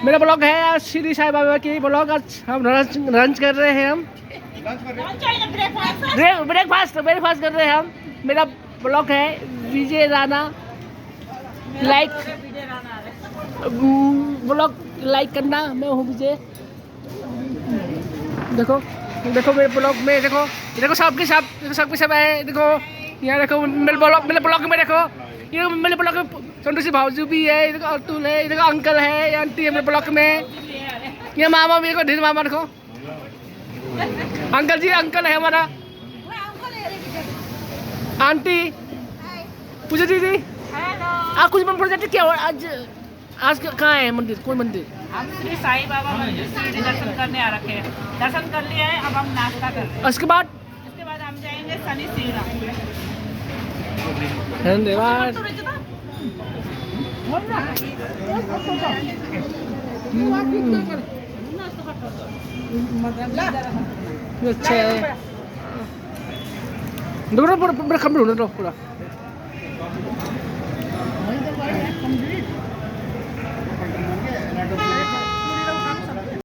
मेरा ब्लॉग है आज श्री साई बाबा की ब्लॉग। आज हम लंच कर रहे हैं। हम ब्रेकफास्ट कर रहे हैं हम। मेरा ब्लॉग है विजय राणा। लाइक ब्लॉग लाइक करना। मैं हूँ विजय। देखो देखो मेरे ब्लॉग में देखो सबके सब है। देखो यहाँ देखो मेरे ब्लॉग में देखो। ये मेरे ब्लॉग में संतोष जी भावजू भी है। देखो अतुल है। देखो अंकल है। आंटी है मेरे ब्लॉग में। ये मामा भी देखो। ढेर मामा देखो। अंकल जी अंकल है हमारा। आंटी पूजा दीदी आप कुछ प्रोजेक्ट क्या आज कहाँ है मंदिर? कोई मंदिर? हम श्री साई बाबा मंदिर शिरडी दर्शन करने आ रखे हैं। दर्शन कर लिया है, अब हम नाश्ता कर रहे हैं। उसके बाद हम जाएंगे शनि शिंगड़ा। धन्यवाद। अच्छा है। पूरा पूरा पूरा पूरा